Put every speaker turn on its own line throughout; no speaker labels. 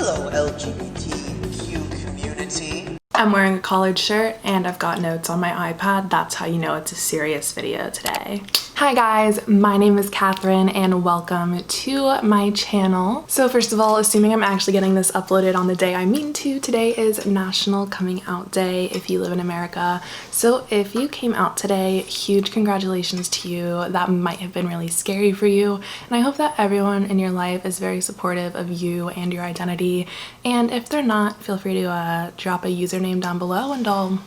Hello, LGBTQ community.
I'm wearing a collared shirt and I've got notes on my iPad. That's how you know it's a serious video today. Hi guys, my name is Catherine and welcome to my channel. So first of all, assuming I'm actually getting this uploaded on the day I mean to, today is National Coming Out Day if you live in America. So if you came out today, huge congratulations to you. That might have been really scary for you. And I hope that everyone in your life is very supportive of you and your identity. And if they're not, feel free to drop a username down below and I'll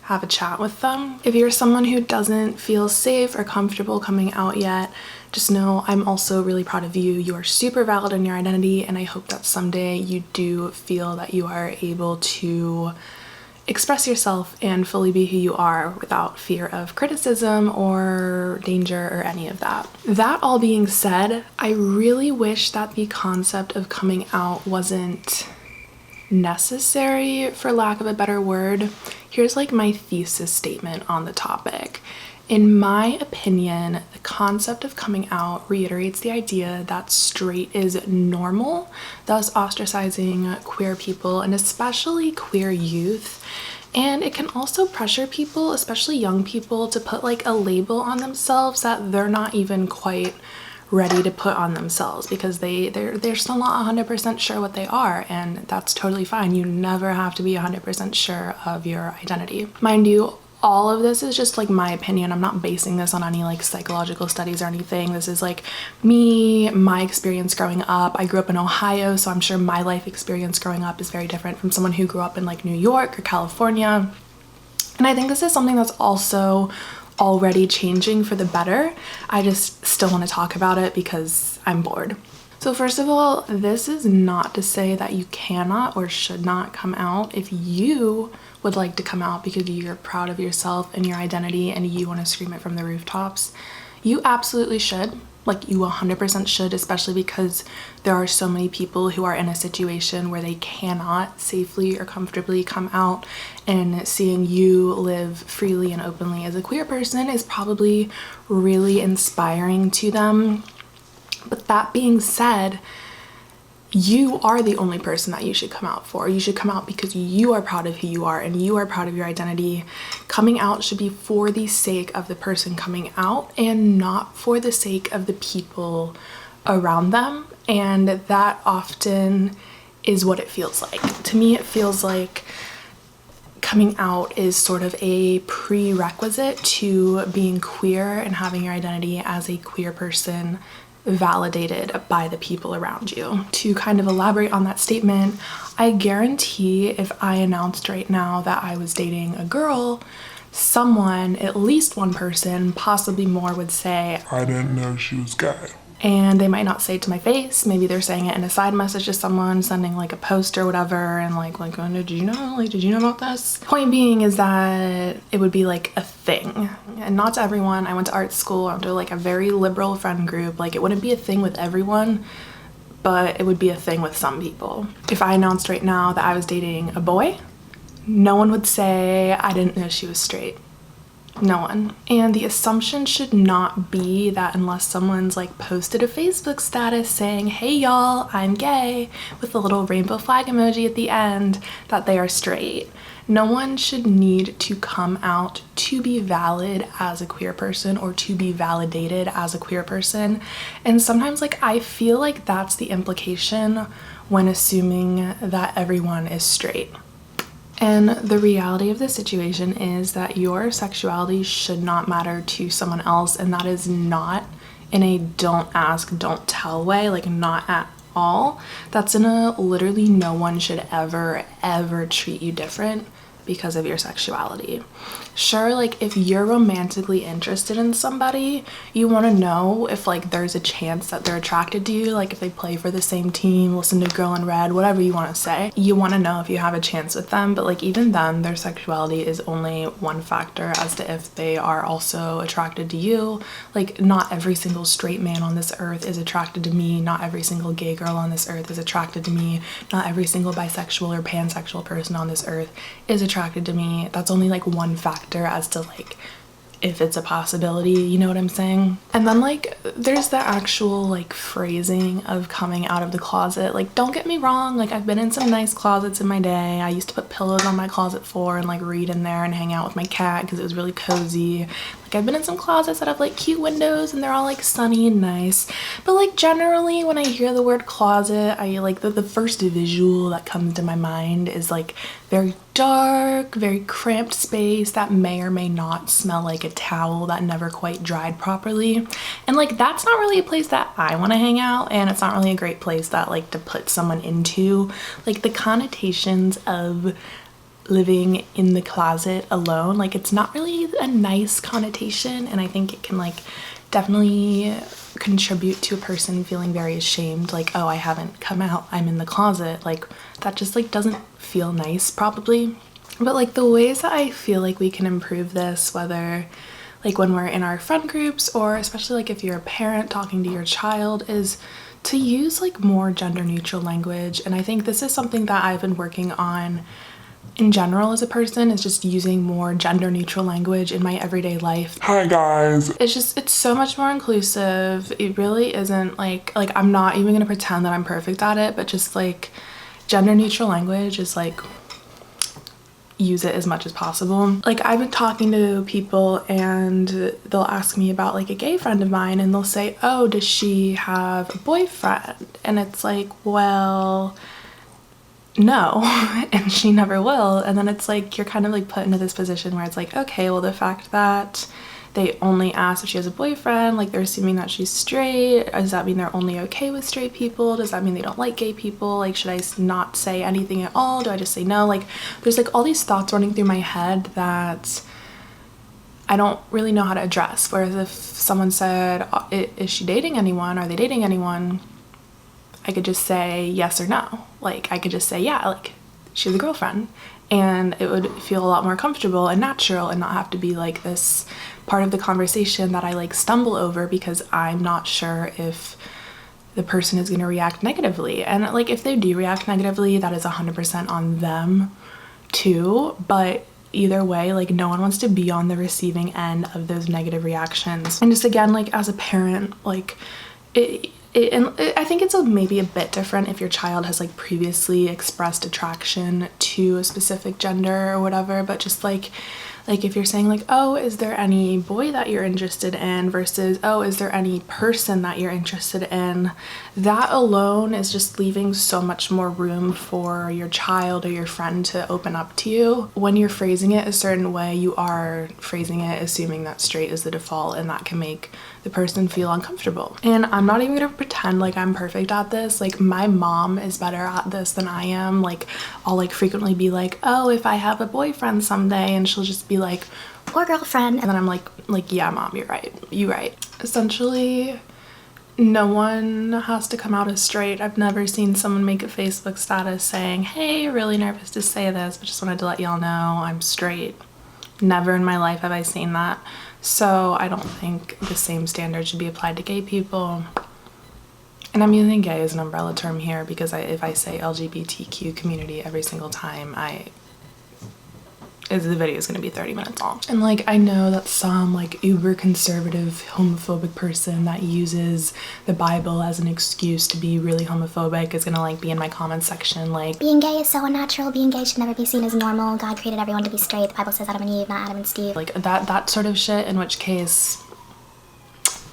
have a chat with them. If you're someone who doesn't feel safe or comfortable coming out yet, just know I'm also really proud of you. You are super valid in your identity and I hope that someday you do feel that you are able to express yourself and fully be who you are without fear of criticism or danger or any of that. That all being said, I really wish that the concept of coming out wasn't necessary, for lack of a better word. Here's like my thesis statement on the topic. In my opinion, the concept of coming out reiterates the idea that straight is normal, thus ostracizing queer people and especially queer youth. And it can also pressure people, especially young people, to put like a label on themselves that they're not even quite ready to put on themselves because they're still not 100% sure what they are, and that's totally fine. You never have to be 100% sure of your identity. Mind you, all of this is just like my opinion. I'm not basing this on any like psychological studies or anything. This is like me, my experience growing up. I grew up in Ohio, so I'm sure my life experience growing up is very different from someone who grew up in like New York or California. And I think this is something that's also already changing for the better. I just still want to talk about it because I'm bored. So first of all, this is not to say that you cannot or should not come out. If you would like to come out because you're proud of yourself and your identity and you want to scream it from the rooftops, you absolutely should. Like, you 100% should, especially because there are so many people who are in a situation where they cannot safely or comfortably come out, and seeing you live freely and openly as a queer person is probably really inspiring to them. But that being said, you are the only person that you should come out for. You should come out because you are proud of who you are and you are proud of your identity. Coming out should be for the sake of the person coming out and not for the sake of the people around them. And that often is what it feels like. To me, it feels like coming out is sort of a prerequisite to being queer and having your identity as a queer person validated by the people around you. To kind of elaborate on that statement, I guarantee if I announced right now that I was dating a girl, someone, at least one person, possibly more, would say,
I didn't know she was gay.
And they might not say it to my face. Maybe they're saying it in a side message to someone, sending like a post or whatever, and like oh, did you know? Like, did you know about this? Point being is that it would be like a thing, and not to everyone. I went to art school under like a very liberal friend group. Like, it wouldn't be a thing with everyone, but it would be a thing with some people. If I announced right now that I was dating a boy, no one would say I didn't know she was straight. No one. And the assumption should not be that unless someone's like posted a Facebook status saying, hey y'all, I'm gay, with a little rainbow flag emoji at the end, that they are straight. No one should need to come out to be valid as a queer person or to be validated as a queer person. And sometimes like I feel like that's the implication when assuming that everyone is straight. And the reality of the situation is that your sexuality should not matter to someone else, and that is not in a don't ask, don't tell way, like not at all. That's in a literally no one should ever treat you different because of your sexuality. Sure, like if you're romantically interested in somebody, you want to know if like there's a chance that they're attracted to you, like if they play for the same team, listen to Girl in Red, whatever you want to say. You want to know if you have a chance with them, but like even then, their sexuality is only one factor as to if they are also attracted to you. Like, not every single straight man on this earth is attracted to me, not every single gay girl on this earth is attracted to me, not every single bisexual or pansexual person on this earth is attracted to me. That's only like one factor as to like if it's a possibility, you know what I'm saying? And then like there's the actual like phrasing of coming out of the closet. Like, don't get me wrong, like I've been in some nice closets in my day. I used to put pillows on my closet floor and like read in there and hang out with my cat because it was really cozy. Like I've been in some closets that have like cute windows and they're all like sunny and nice. But like generally when I hear the word closet, I like the first visual that comes to my mind is like very dark, very cramped space that may or may not smell like a towel that never quite dried properly. And like that's not really a place that I want to hang out, and it's not really a great place that like to put someone into. Like the connotations of living in the closet alone, like it's not really a nice connotation, and I think it can like definitely contribute to a person feeling very ashamed, like, oh, I haven't come out, I'm in the closet. Like that just like doesn't feel nice probably. But like the ways that I feel like we can improve this, whether like when we're in our friend groups or especially like if you're a parent talking to your child, is to use like more gender neutral language. And I think this is something that I've been working on in general as a person, is just using more gender neutral language in my everyday life.
Hi guys.
It's so much more inclusive. It really isn't like I'm not even gonna pretend that I'm perfect at it, but just like gender neutral language is like, use it as much as possible. Like I've been talking to people and they'll ask me about like a gay friend of mine and they'll say, oh, does she have a boyfriend? And it's like, well, no, and she never will. And then it's like you're kind of like put into this position where it's like, okay, well the fact that they only ask if she has a boyfriend, like they're assuming that she's straight. Does that mean they're only okay with straight people? Does that mean they don't like gay people? Like should I not say anything at all? Do I just say no? Like there's like all these thoughts running through my head that I don't really know how to address. Whereas if someone said, is she dating anyone? Are they dating anyone? I could just say yes or no. Like I could just say, yeah, like she has a girlfriend, and it would feel a lot more comfortable and natural and not have to be like this part of the conversation that I like stumble over because I'm not sure if the person is going to react negatively. And like if they do react negatively, that is 100% on them too. But either way, like no one wants to be on the receiving end of those negative reactions. And just again, like as a parent, like I think it's maybe a bit different if your child has like previously expressed attraction to a specific gender or whatever, but just like if you're saying like, oh, is there any boy that you're interested in versus, oh, is there any person that you're interested in, that alone is just leaving so much more room for your child or your friend to open up to you. When you're phrasing it a certain way, you are phrasing it assuming that straight is the default, and that can make the person feel uncomfortable. And I'm not even gonna pretend like I'm perfect at this. Like my mom is better at this than I am. Like I'll like frequently be like, oh, if I have a boyfriend someday, and she'll just be like, or girlfriend, and then I'm like yeah, mom, you're right. Essentially, no one has to come out as straight. I've never seen someone make a Facebook status saying, hey, really nervous to say this, but just wanted to let y'all know I'm straight. Never in my life have I seen that. So I don't think the same standard should be applied to gay people. And I'm using gay as an umbrella term here because if I say LGBTQ community every single time, the video is going to be 30 minutes long. And like I know that some like uber conservative homophobic person that uses the Bible as an excuse to be really homophobic is gonna like be in my comments section like,
being gay is so unnatural, being gay should never be seen as normal, God created everyone to be straight, the Bible says Adam and Eve, not Adam and Steve.
Like that sort of shit, in which case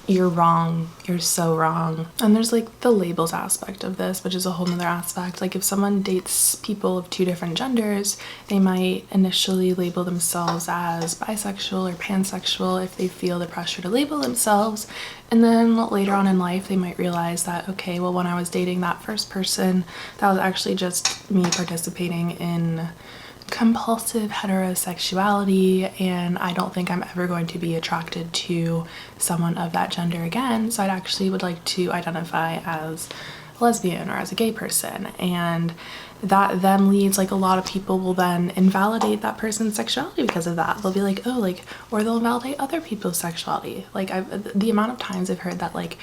you're wrong. You're so wrong. And there's like the labels aspect of this, which is a whole nother aspect. Like if someone dates people of two different genders, they might initially label themselves as bisexual or pansexual if they feel the pressure to label themselves. And then later on in life, they might realize that, okay, well, when I was dating that first person, that was actually just me participating in compulsive heterosexuality, and I don't think I'm ever going to be attracted to someone of that gender again, so I actually would like to identify as lesbian or as a gay person, and that then leads, like, a lot of people will then invalidate that person's sexuality because of that. They'll be like, oh, like, or they'll invalidate other people's sexuality. Like, the amount of times I've heard that, like,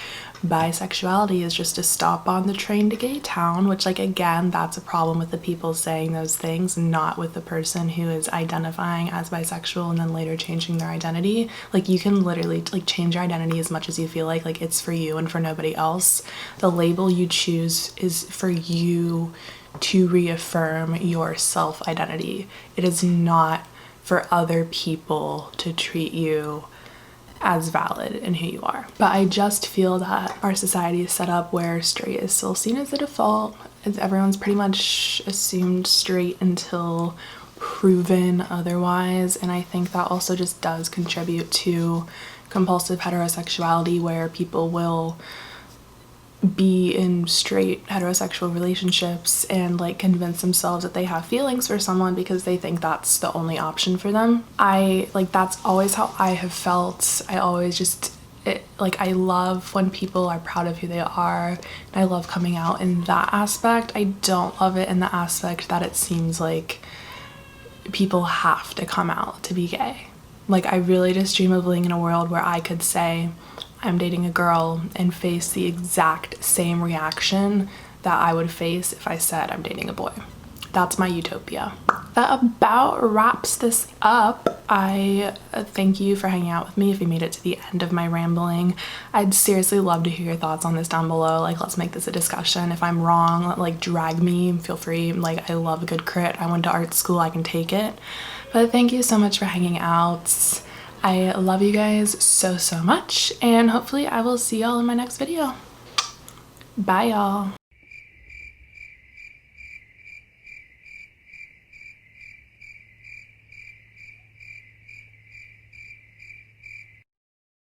bisexuality is just a stop on the train to gay town, which, like, again, that's a problem with the people saying those things, not with the person who is identifying as bisexual and then later changing their identity. Like, you can literally, like, change your identity as much as you feel like it's for you and for nobody else. The label you choose is for you to reaffirm your self-identity. It is not for other people to treat you as valid in who you are. But I just feel that our society is set up where straight is still seen as the default. Everyone's pretty much assumed straight until proven otherwise, and I think that also just does contribute to compulsive heterosexuality, where people will be in straight heterosexual relationships and, like, convince themselves that they have feelings for someone because they think that's the only option for them. That's always how I have felt. I always just, I love when people are proud of who they are, and I love coming out in that aspect. I don't love it in the aspect that it seems like people have to come out to be gay. Like, I really just dream of living in a world where I could say I'm dating a girl and face the exact same reaction that I would face if I said I'm dating a boy. That's my utopia. That about wraps this up. I thank you for hanging out with me if you made it to the end of my rambling. I'd seriously love to hear your thoughts on this down below. Like, let's make this a discussion. If I'm wrong, like, drag me, feel free. Like, I love a good crit. I went to art school, I can take it. But thank you so much for hanging out. I love you guys so much, and hopefully I will see y'all in my next video. Bye, y'all.